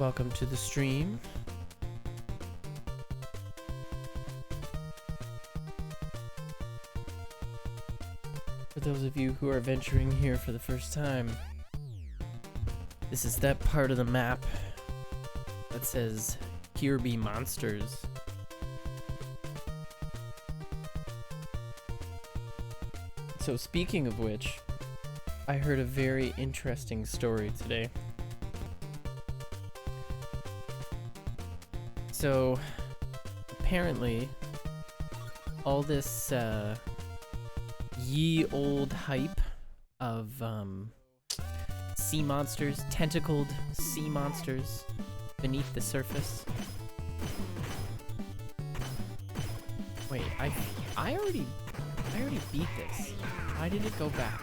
Welcome to the stream. For those of you who are venturing here for the first time, this is that part of the map that says, "Here be monsters." So speaking of which, I heard a very interesting story today. So, apparently, all this ye old hype of sea monsters, tentacled sea monsters beneath the surface. Wait, I already beat this. Why did it go back?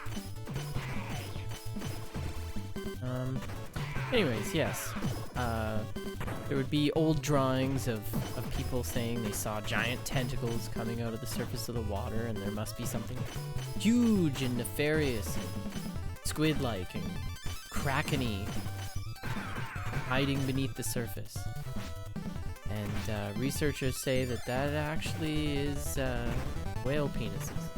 Anyways, yes. There would be old drawings of people saying they saw giant tentacles coming out of the surface of the water, and there must be something huge and nefarious and squid-like and kraken-y hiding beneath the surface. And researchers say that that actually is whale penises.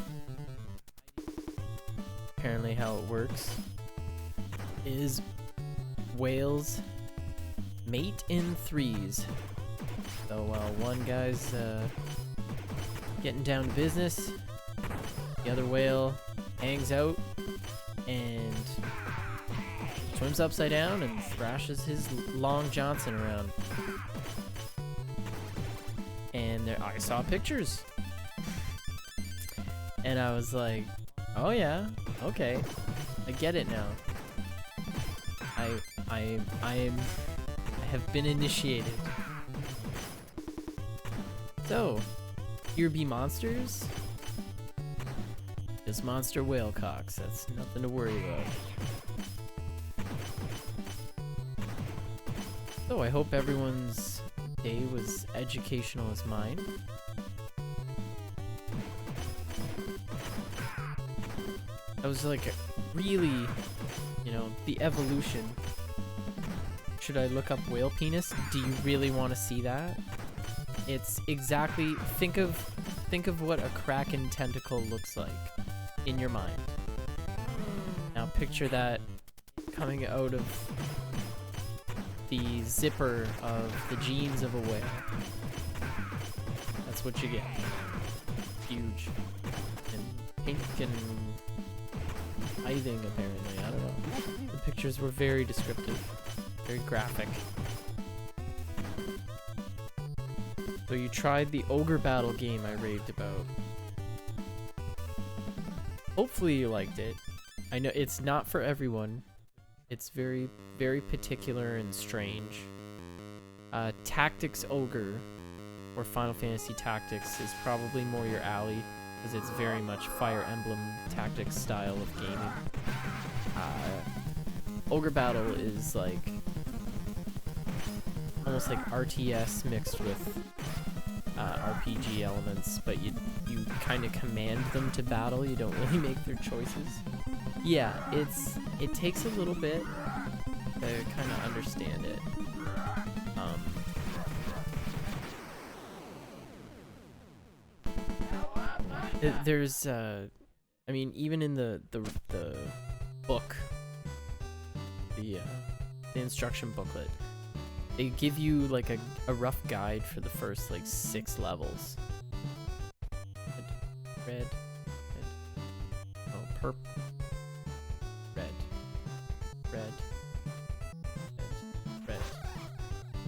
Apparently how it works is whales mate in threes. So while one guy's getting down to business, the other whale hangs out and swims upside down and thrashes his long Johnson around. And there, I saw pictures, and I was like, "Oh yeah, okay, I get it now. I have been initiated." So, here be monsters. Just monster whale cocks. That's nothing to worry about. So I hope everyone's day was educational as mine. I was like, really, you know, the evolution. Should I look up whale penis? Do you really want to see that? It's exactly, think of what a kraken tentacle looks like in your mind. Now picture that coming out of the zipper of the jeans of a whale. That's what you get. Huge and pink and writhing, apparently. I don't know. The pictures were very descriptive. Very graphic. So you tried the ogre battle game I raved about. Hopefully you liked it. I know it's not for everyone. It's very, very particular and strange. Tactics Ogre, or Final Fantasy Tactics, is probably more your alley, because it's very much Fire Emblem Tactics style of gaming. Ogre Battle is like almost like RTS mixed with RPG elements, but you kind of command them to battle. You don't really make their choices. Yeah, it takes a little bit to kind of understand it. There's I mean, even in the book, the instruction booklet, they give you like a rough guide for the first like 6 levels. Red. Oh, purple. Red.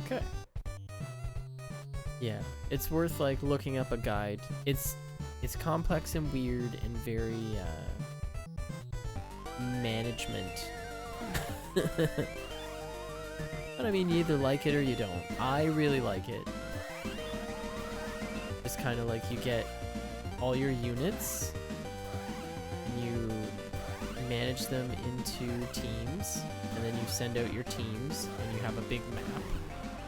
Okay. Yeah, it's worth like looking up a guide. It's complex and weird and very management. But I mean, you either like it or you don't. I really like it. It's kind of like you get all your units, and you manage them into teams, and then you send out your teams, and you have a big map,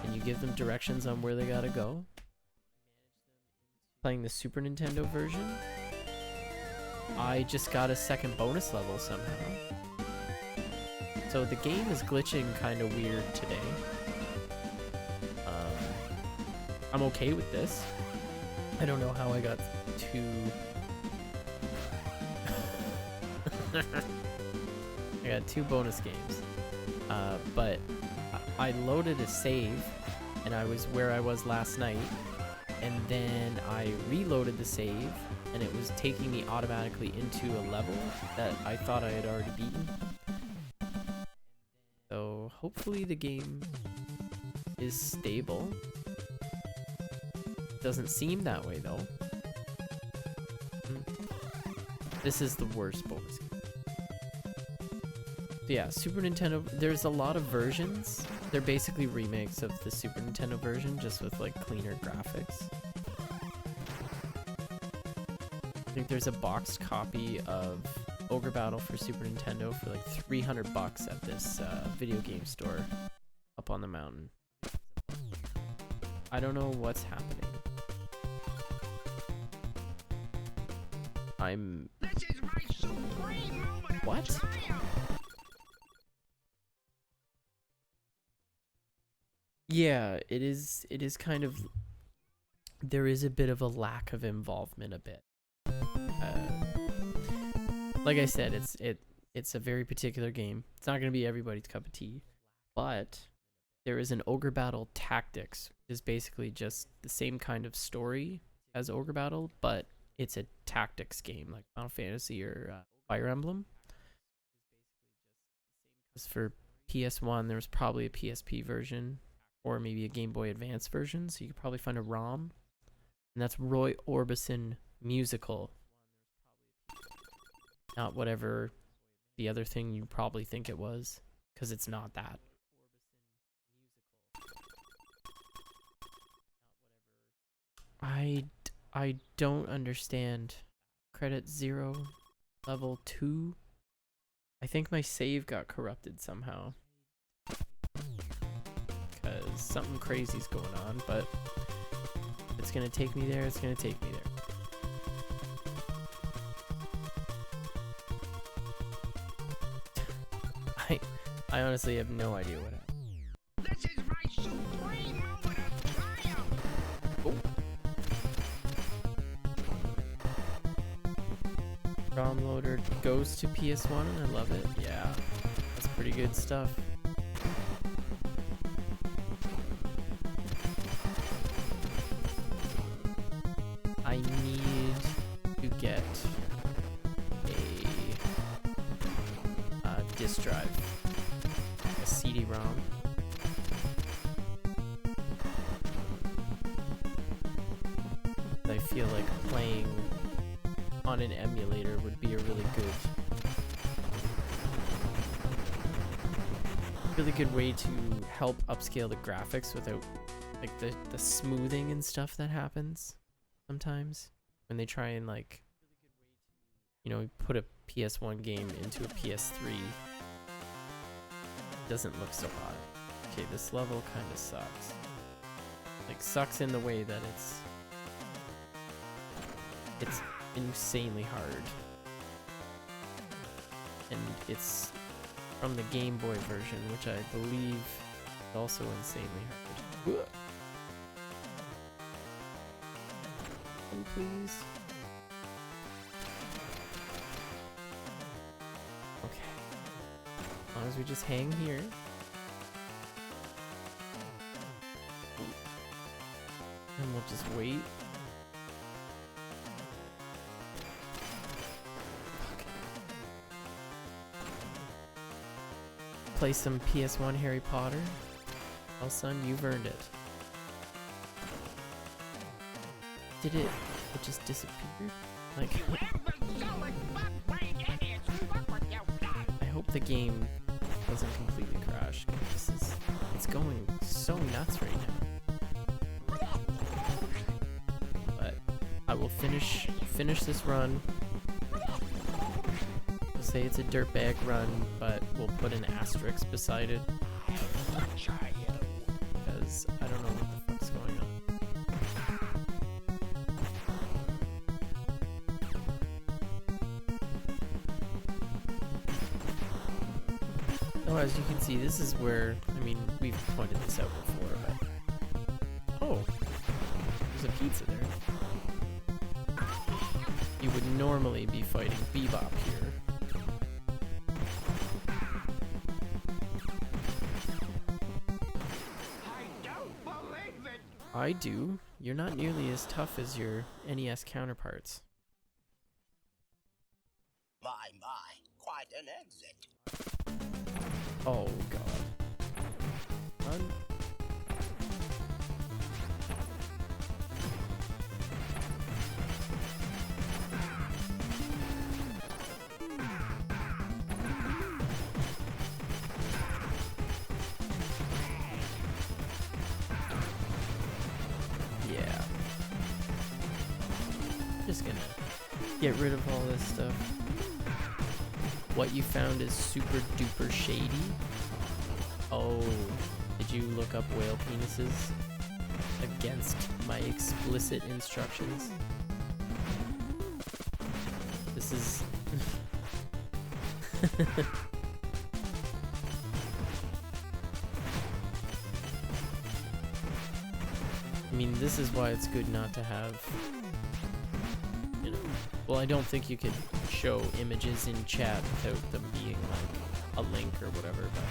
and you give them directions on where they gotta go. Playing the Super Nintendo version, I just got a second bonus level somehow. So the game is glitching kind of weird today. I'm okay with this. I don't know how I got to... I got 2 bonus games. But I loaded a save, and I was where I was last night, and then I reloaded the save, and it was taking me automatically into a level that I thought I had already beaten. So hopefully the game is stable. Doesn't seem that way though. This is the worst bonus game. So yeah, Super Nintendo, there's a lot of versions. They're basically remakes of the Super Nintendo version, just with like cleaner graphics. I think there's a boxed copy of Ogre Battle for Super Nintendo for like $300 at this video game store up on the mountain. I don't know what's happening. This is my supreme moment of What? triumph. Yeah, it is kind of, there is a bit of a lack of involvement a bit. Like I said, it's a very particular game. It's not going to be everybody's cup of tea, but there is an Ogre Battle Tactics, which is basically just the same kind of story as Ogre Battle, but it's a tactics game like Final Fantasy or Fire Emblem. As for PS1, there was probably a PSP version or maybe a Game Boy Advance version, so you could probably find a ROM. And that's Roy Orbison Musical. Not whatever the other thing you probably think it was, because it's not that. I don't understand. Credit 0, level 2. I think my save got corrupted somehow. Because something crazy's going on, but if it's gonna take me there, it's gonna take me there. I honestly have no idea what happened. This is my supreme moment of triumph. Oh. ROM loader goes to PS1 and I love it. Yeah, that's pretty good stuff. I need to get a disk drive. CD-ROM. I feel like playing on an emulator would be a really good way to help upscale the graphics without like the smoothing and stuff that happens sometimes when they try and like, you know, put a PS1 game into a PS3. Doesn't look so hot. Okay, this level kind of sucks. Like, sucks in the way that it's insanely hard. And it's from the Game Boy version, which I believe is also insanely hard. Oh, please. Okay. As long as we just hang here. And we'll just wait. Okay. Play some PS1 Harry Potter. Well, son, you've earned it. Did it just disappear? Like, I hope the game doesn't completely crash. It's going so nuts right now. But I will finish this run. We'll say it's a dirtbag run, but we'll put an asterisk beside it. Because I don't know what the fuck's going on. Oh, as you can see, this is where, I mean, we've pointed this out before, but... Oh! There's a pizza there. You would normally be fighting Bebop here. I don't believe it. I do. You're not nearly as tough as your NES counterparts. My, quite an exit. Oh god. Run. Yeah. Just gonna get rid of all this stuff. What you found is super duper shady. Oh, did you look up whale penises against my explicit instructions? This is... I mean, this is why it's good not to have, you know, well, I don't think you could show images in chat without them being like a link or whatever, but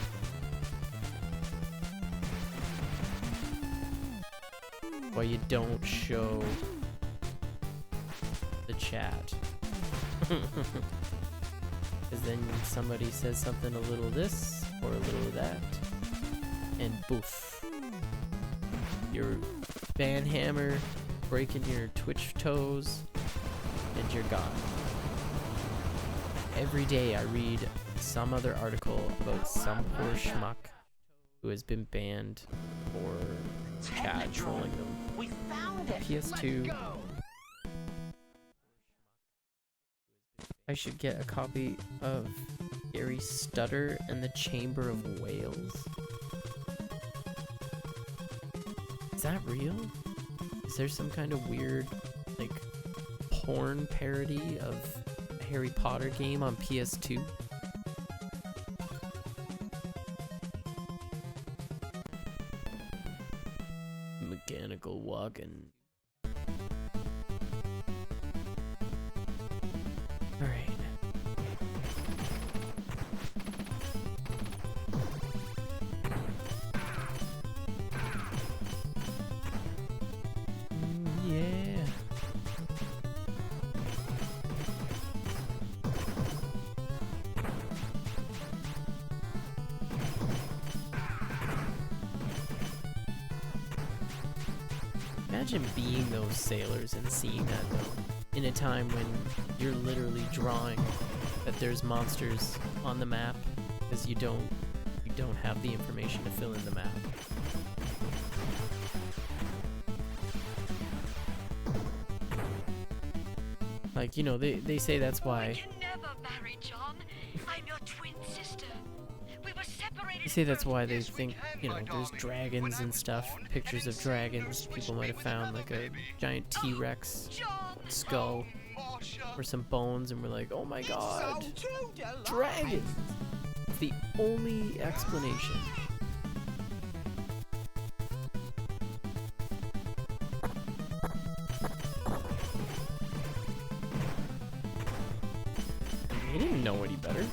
why you don't show the chat. Because then somebody says something a little this or a little that, and boof. You're banhammer, breaking your Twitch toes, and you're gone. Every day I read some other article about some poor schmuck who has been banned for chat trolling them. We found it. PS2. I should get a copy of Gary Stutter and the Chamber of Whales. Is that real? Is there some kind of weird, like, porn parody of a Harry Potter game on PS2? Mechanical walking. Alright. Yeah. Imagine being those sailors and seeing that though, in a time when you're literally drawing that there's monsters on the map because you don't have the information to fill in the map. Like, you know, they say that's why. We can never marry, John. I'm your twin sister. We were separated. They say that's why they think, you know, there's dragons and stuff, pictures of dragons. People might have found like a giant T-Rex skull or some bones, and we're like, oh my god, dragons! It's the only explanation. They didn't know any better.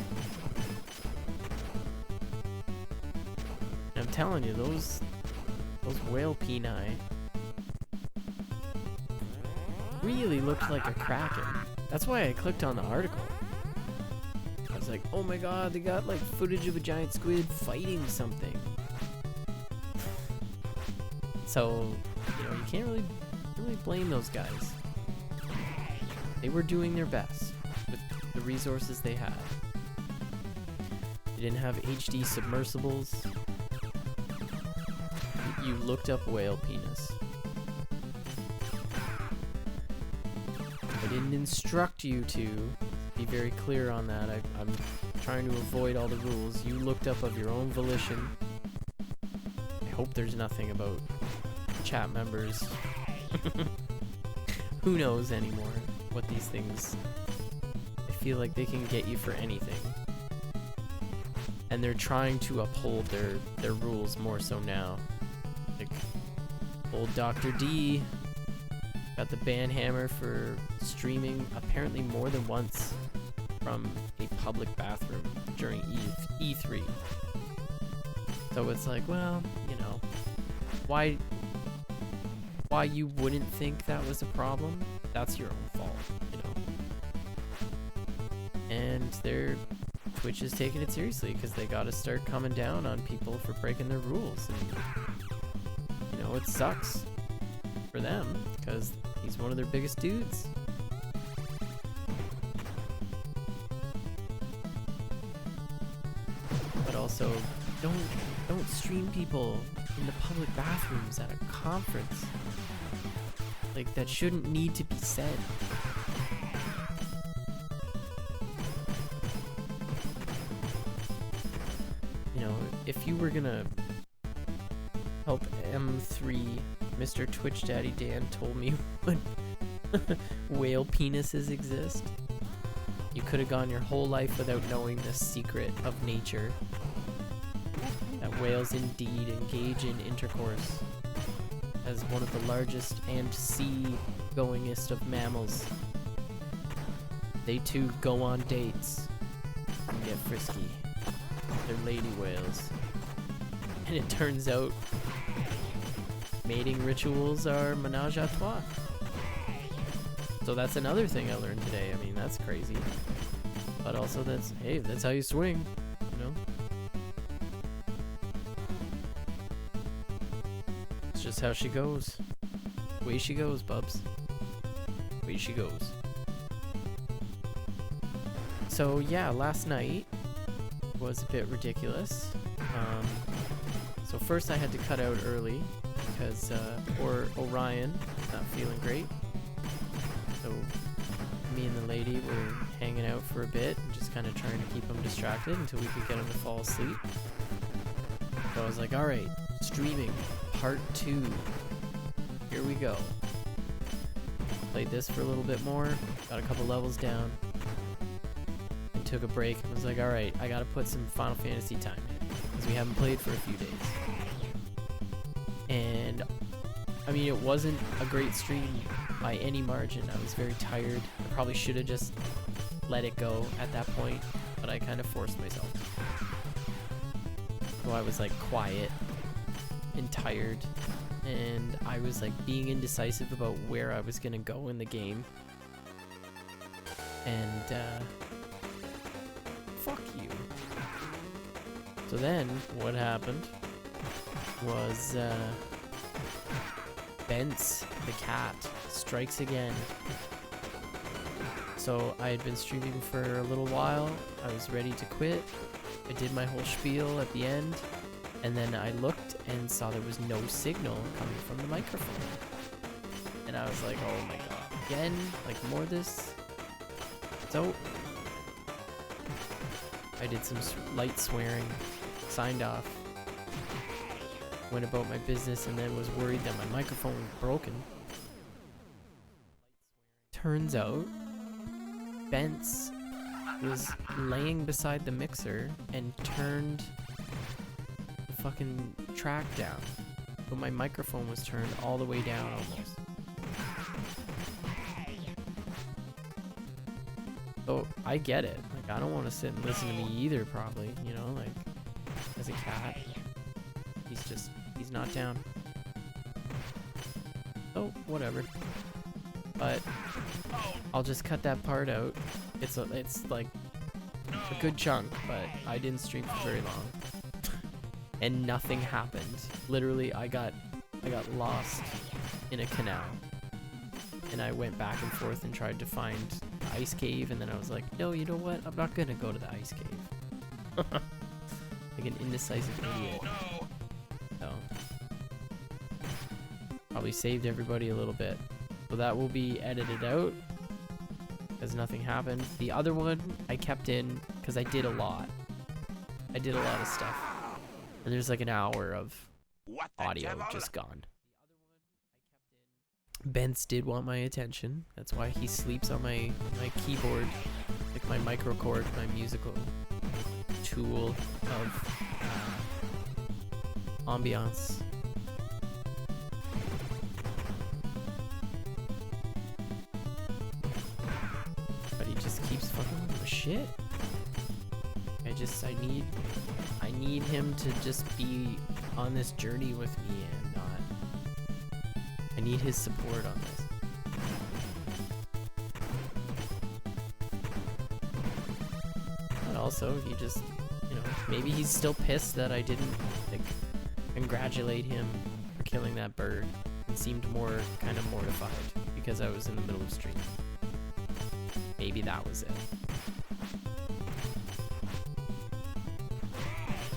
I'm telling you, those whale peni really looked like a kraken. That's why I clicked on the article. I was like, oh my god, they got like footage of a giant squid fighting something. So, you know, you can't really blame those guys. They were doing their best with the resources they had. They didn't have HD submersibles. You looked up whale penis. I didn't instruct you to. Be very clear on that. I'm trying to avoid all the rules. You looked up of your own volition. I hope there's nothing about chat members. Who knows anymore what these things... I feel like they can get you for anything. And they're trying to uphold their rules more so now. Like, old Dr. D Got the ban hammer for streaming apparently more than once from a public bathroom during E3. So it's like, well, you know, why you wouldn't think that was a problem? That's your own fault, you know. And Twitch is taking it seriously because they got to start coming down on people for breaking their rules, and you know, it sucks for them because he's one of their biggest dudes. But also, don't stream people in the public bathrooms at a conference. Like, that shouldn't need to be said. You know, if you were gonna help M3, Mr. Twitch Daddy Dan told me what whale penises exist, you could have gone your whole life without knowing the secret of nature. That whales indeed engage in intercourse as one of the largest and sea-goingest of mammals. They too go on dates and get frisky. They're lady whales. And it turns out mating rituals are menage a trois. So that's another thing I learned today. I mean, that's crazy. But also that's how you swing, you know? It's just how she goes. Way she goes, bubs. Way she goes. So yeah, last night was a bit ridiculous. So first I had to cut out early because poor Orion was not feeling great. So me and the lady were hanging out for a bit and just kind of trying to keep him distracted until we could get him to fall asleep. So I was like, alright, streaming part 2. Here we go. Played this for a little bit more, got a couple levels down, and took a break and was like, alright, I gotta put some Final Fantasy time in, because we haven't played for a few days. And I mean, it wasn't a great stream by any margin. I was very tired. I probably should have just let it go at that point, but I kind of forced myself. So I was like quiet and tired, and I was like being indecisive about where I was gonna go in the game. And fuck you. So then what happened was Bence the cat strikes again. So I had been streaming for a little while. I was ready to quit. I did my whole spiel at the end, and then I looked and saw there was no signal coming from the microphone. And I was like, oh my god, again? Like, more of this? So I did some light swearing, signed off, went about my business, and then was worried that my microphone was broken. Turns out Bence was laying beside the mixer and turned the fucking track down, but my microphone was turned all the way down almost. So I get it. Like, I don't want to sit and listen to me either, probably, you know, like, as a cat. He's not down. Oh, whatever. But I'll just cut that part out. It's like a good chunk, but I didn't stream for very long. And nothing happened. Literally, I got lost in a canal. And I went back and forth and tried to find the ice cave, and then I was like, no, you know what? I'm not gonna go to the ice cave. Like an indecisive idiot. So probably saved everybody a little bit. So that will be edited out because nothing happened. The other one I kept in because I did a lot. I did a lot of stuff. And there's like an hour of audio just gone. Bence did want my attention. That's why he sleeps on my keyboard, like my microchord, my musical tool of ambiance. shit. I need him to just be on this journey with me and not. I need his support on this. But also, he just, you know, maybe he's still pissed that I didn't like congratulate him for killing that bird and seemed more kind of mortified because I was in the middle of stream. Maybe that was it.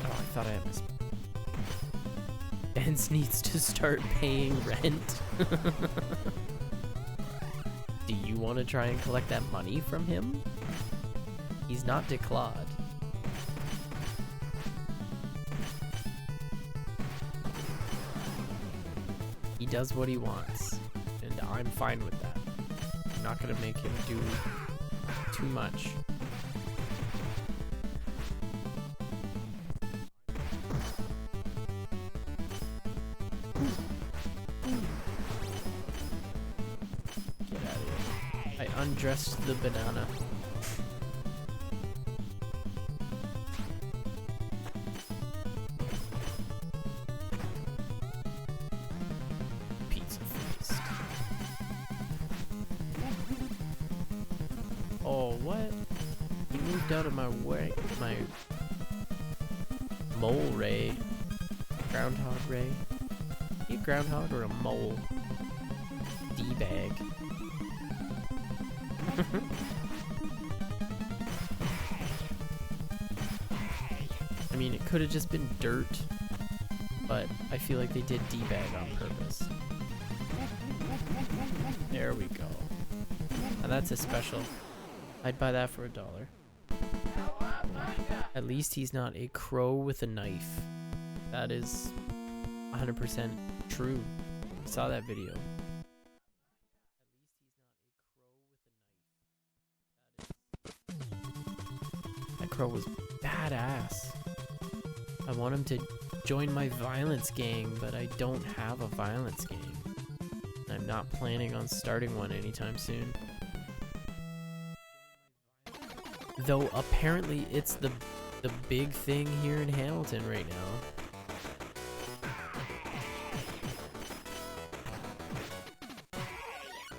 Oh, I thought I had missed. Benz needs to start paying rent. Do you want to try and collect that money from him? He's not declawed. He does what he wants, and I'm fine with that. I'm not gonna make him do too much. Get out of here. I undressed the banana. Pizza feast. Oh, what? You moved out of my way. My mole ray. Groundhog ray. You a groundhog or a mole? D-bag. I mean, it could have just been dirt, but I feel like they did D-bag on purpose. There we go. Now that's a special. I'd buy that for $1. At least he's not a crow with a knife. That is 100% true. I saw that video. That crow was badass. I want him to join my violence gang, but I don't have a violence gang. I'm not planning on starting one anytime soon. Though apparently it's the big thing here in Hamilton right now.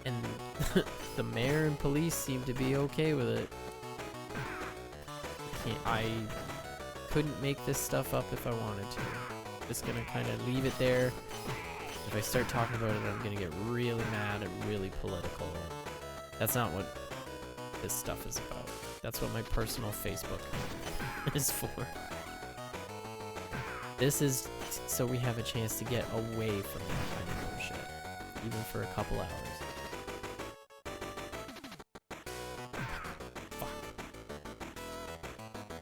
And the mayor and police seem to be okay with it. I couldn't make this stuff up if I wanted to. Just gonna kind of leave it there. If I start talking about it, I'm gonna get really mad and really political. That's not what this stuff is about. That's what my personal Facebook is for. This is so we have a chance to get away from that kind of bullshit, even for a couple hours. Fuck.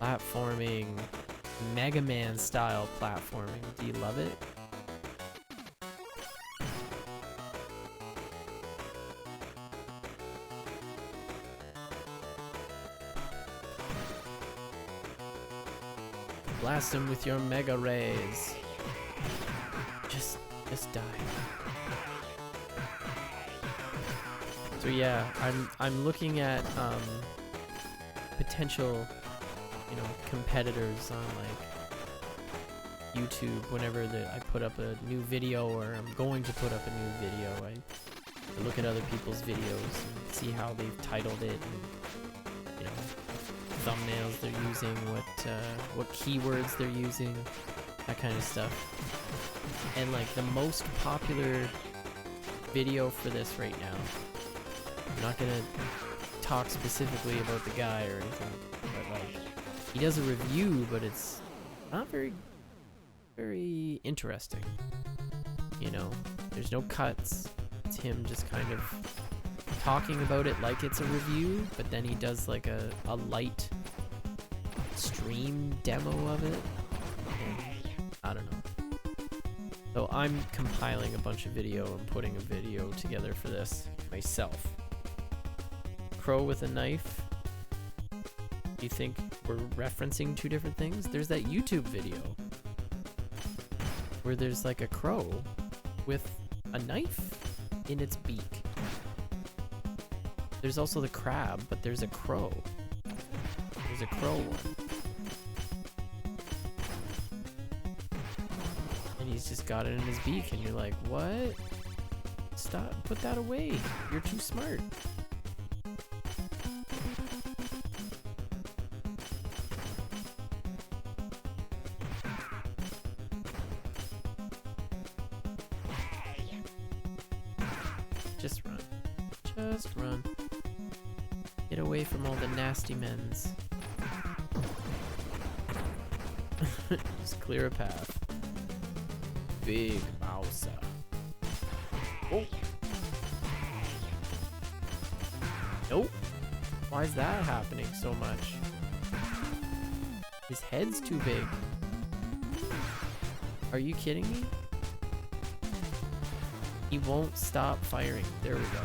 Platforming, Mega Man style platforming. Do you love it? Blast him with your mega rays. Just die. So yeah, I'm looking at potential, you know, competitors on like YouTube whenever I put up a new video, or I'm going to put up a new video. I look at other people's videos and see how they've titled it, and you know, thumbnails they're using, what keywords they're using, that kind of stuff. And like the most popular video for this right now, I'm not gonna talk specifically about the guy or anything, but like he does a review, but it's not very interesting. You know, there's no cuts. It's him just kind of talking about it like it's a review, but then he does like a light stream demo of it. And I don't know. So I'm compiling a bunch of video and putting a video together for this myself. Crow with a knife. Do you think we're referencing two different things? There's that YouTube video where there's like a crow with a knife in its beak. There's also the crab, but there's a crow. There's a crow one. And he's just got it in his beak, and you're like, what? Stop, put that away. You're too smart. Just run. Just run. Get away from all the nasty men's. Just clear a path. Big Mousa. Oh. Nope. Why is that happening so much? His head's too big. Are you kidding me? He won't stop firing. There we go.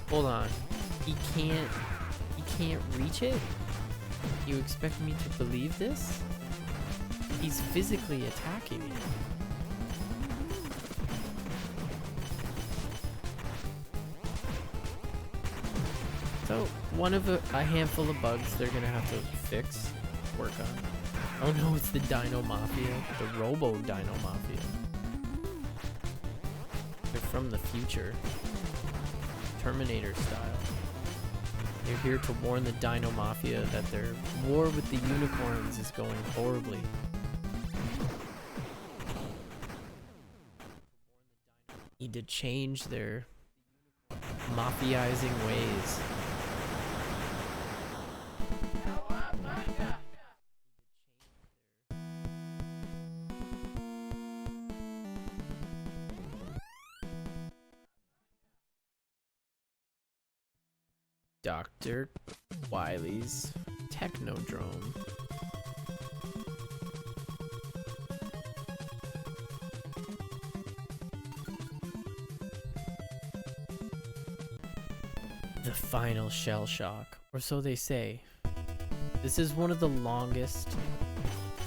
Hold on. He can't reach it? You expect me to believe this? He's physically attacking it. So, one of a handful of bugs they're gonna have to fix, work on. Oh no, it's the Dino Mafia, the Robo Dino Mafia. They're from the future. Terminator style. They're here to warn the Dino Mafia that their war with the unicorns is going horribly. Need to change their mafiaizing ways. Dr. Wily's Technodrome. The final shell shock, or so they say. This is one of the longest,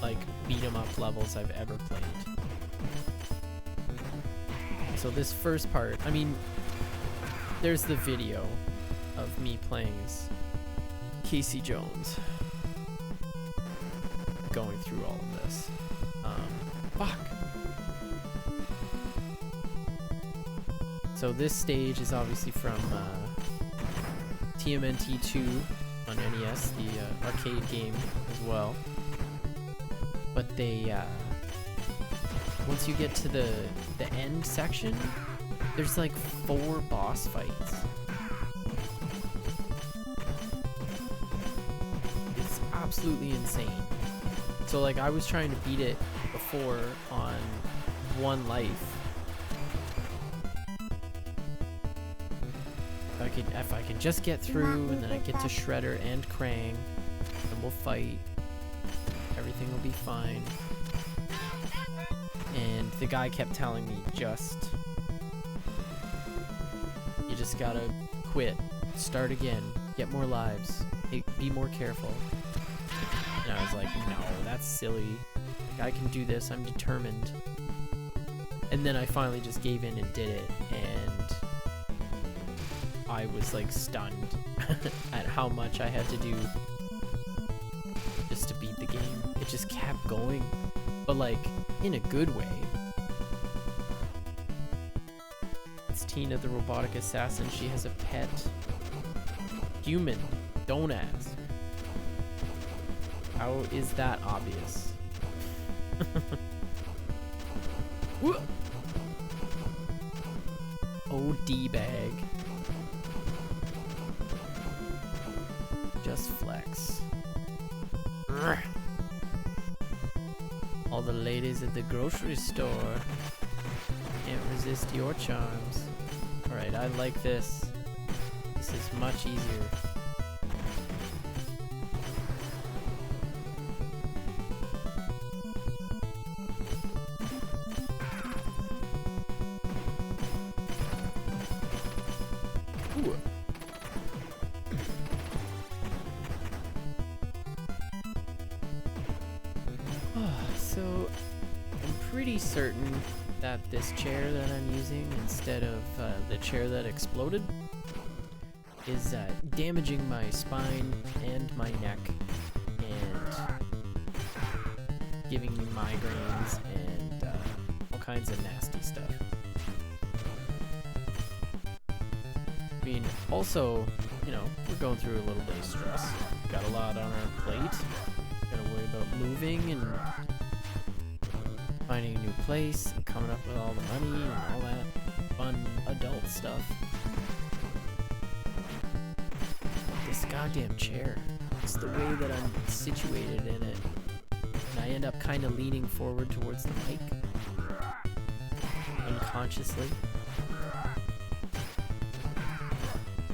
like, beat 'em up levels I've ever played. So this first part, I mean, there's the video of me playing as Casey Jones, going through all of this. Fuck. So this stage is obviously from TMNT 2 on NES, the arcade game as well. But they, once you get to the end section, there's like 4 boss fights. It's absolutely insane. So like I was trying to beat it before on 1 life. If I can just get through, and then I get to Shredder and Krang, and we'll fight. Everything will be fine. And the guy kept telling me, you just gotta quit, start again, get more lives, be more careful. And I was like, no, that's silly. Like, I can do this, I'm determined. And then I finally just gave in and did it, and I was like stunned at how much I had to do just to beat the game. It just kept going, but like in a good way. It's Tina, the robotic assassin. She has a pet human. Don't ask. How is that obvious? Oh, D-bag. Just flex. Urgh. All the ladies at the grocery store can't resist your charms. Alright, I like this. This is much easier. Ooh. So, I'm pretty certain that this chair that I'm using instead of the chair that exploded is damaging my spine and my neck and giving me migraines and all kinds of nasty stuff. I mean, also, you know, we're going through a little bit of stress. Got a lot on our plate. Gotta worry about moving and finding a new place and coming up with all the money and all that fun adult stuff. This goddamn chair. It's the way that I'm situated in it. And I end up kind of leaning forward towards the mic. Unconsciously.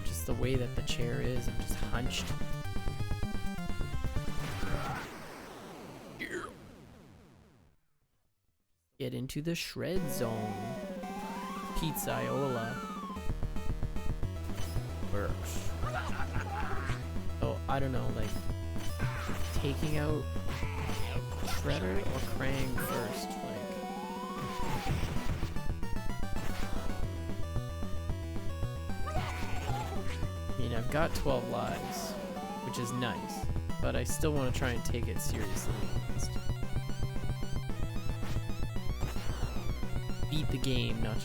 Just the way that the chair is, I'm just hunched. Get into the shred zone. Pizzaiola works. Oh, I don't know, like taking out Shredder or Krang first, I mean, I've got 12 lives, which is nice, but I still want to try and take it seriously. Beat the game, not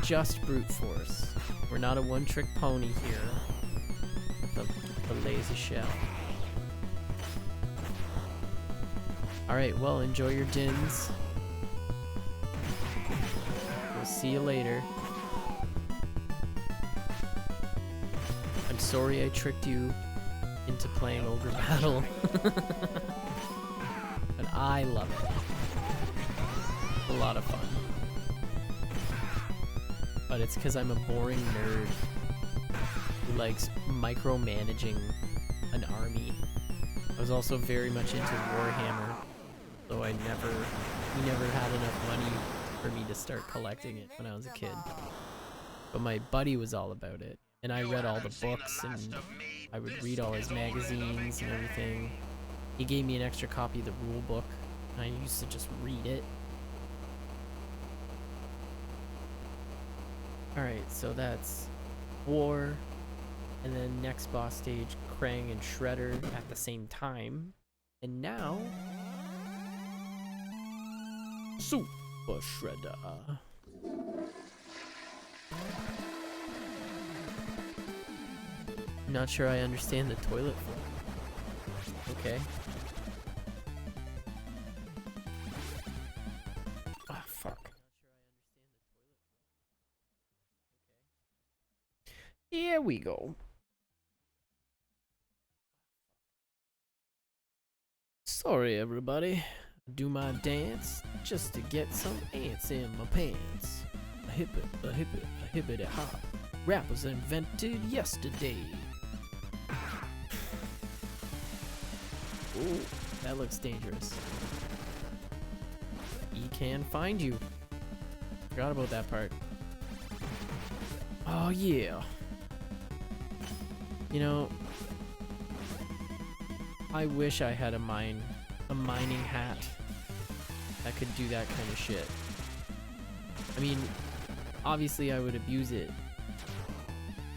just brute force. We're not a one-trick pony here. The lazy shell. Alright, well, enjoy your dins. We'll see you later. I'm sorry I tricked you into playing Ogre Battle. But I love it. It's a lot of fun. But it's because I'm a boring nerd who likes micromanaging an army. I was also very much into Warhammer, though we never had enough money for me to start collecting it when I was a kid. But my buddy was all about it, and I read all the books, and I would read all his magazines and everything. He gave me an extra copy of the rule book, and I used to just read it. Alright, so that's War, and then next boss stage, Krang and Shredder at the same time. And now, Super Shredder. Not sure I understand the toilet floor. Okay. Ah, fuck. Here we go. Sorry, everybody. Do my dance just to get some ants in my pants. A hippity hop. Rap was invented yesterday. Ooh, that looks dangerous. He can find you. Forgot about that part. Oh yeah. You know, I wish I had a mining hat that could do that kind of shit. I mean, obviously I would abuse it.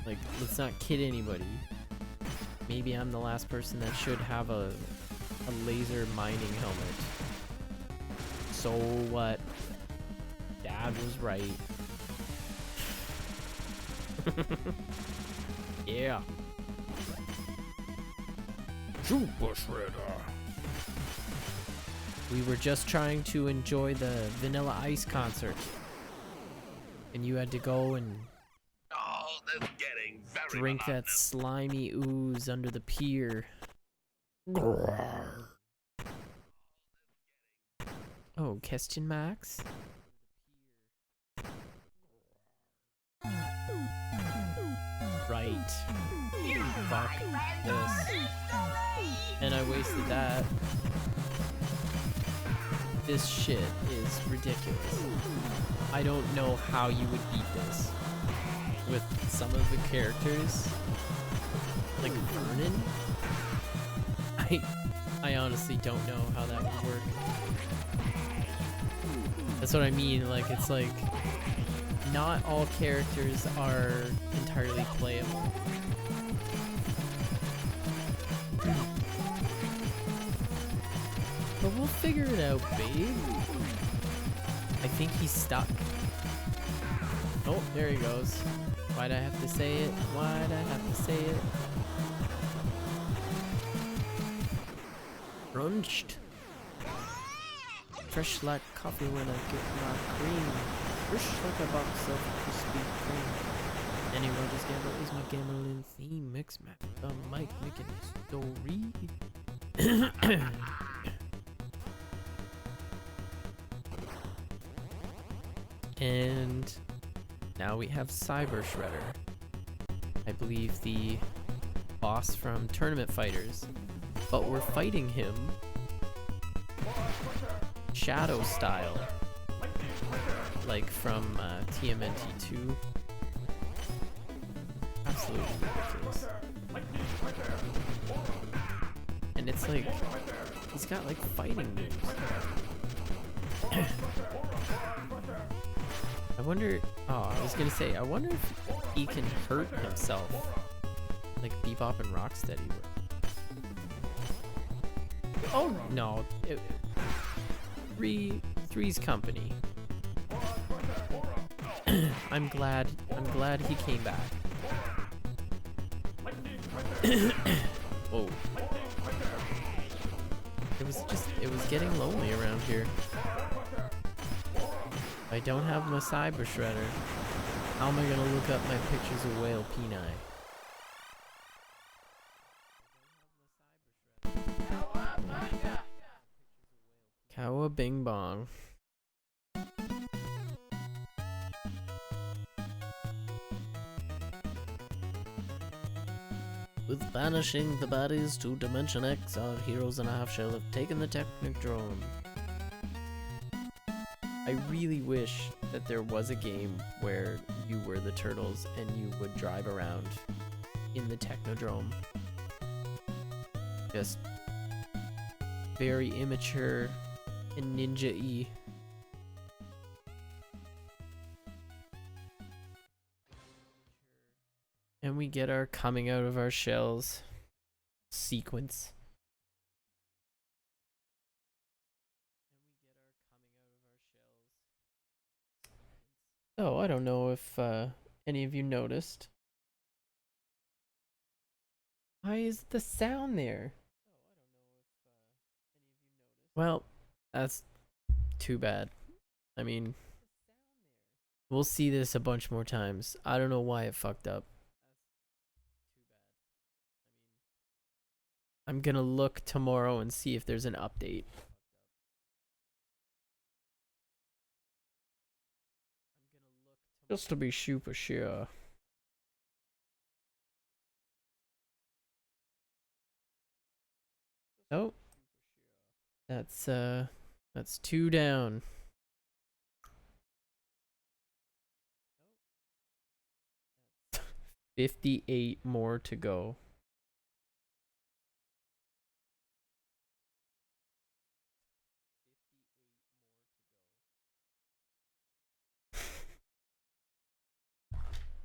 Like, let's not kid anybody. Maybe I'm the last person that should have a laser mining helmet. So what? Dad was right. Yeah. Super Shredder. We were just trying to enjoy the Vanilla Ice concert, and you had to go and drink that slimy ooze under the pier. Oh, question marks? Right. Fuck this. And I wasted that. This shit is ridiculous. I don't know how you would beat this with some of the characters. Like Vernon? I honestly don't know how that would work. That's what I mean, like, it's like, not all characters are entirely playable. But we'll figure it out, babe. I think he's stuck. Oh, there he goes. Why'd I have to say it? Why'd I have to say it? Crunched. Fresh like coffee when I get my cream. Fresh like a box of crispy cream. Anyone just gamble is my gambling theme. Mix map the mic making a story. And now we have Cyber Shredder. I believe the boss from Tournament Fighters. But we're fighting him shadow style, like from TMNT 2. Absolutely ridiculous. And it's like, he's got like fighting moves. I wonder, oh, I was gonna say, I wonder if he can hurt himself like Bebop and Rocksteady were. Oh no, Three's Company. I'm glad he came back. Whoa. It was getting lonely around here. I don't have my Cyber Shredder. How am I gonna look up my pictures of whale peni? Kawa Bing Bong. With banishing the baddies to Dimension X, our heroes in a half shell have taken the Technodrome. I really wish that there was a game where you were the turtles and you would drive around in the Technodrome. Just very immature and ninja-y. And we get our coming out of our shells sequence. Oh, I don't know if any of you noticed. Why is the sound there? Well, that's too bad. I mean, we'll see this a bunch more times. I don't know why it fucked up. I'm gonna look tomorrow and see if there's an update. Just to be super sure. Oh. That's 2 down. $58 more to go.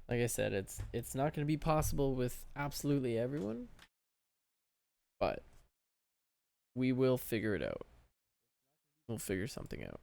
Like I said, it's not going to be possible with absolutely everyone, but we will figure it out. We'll figure something out.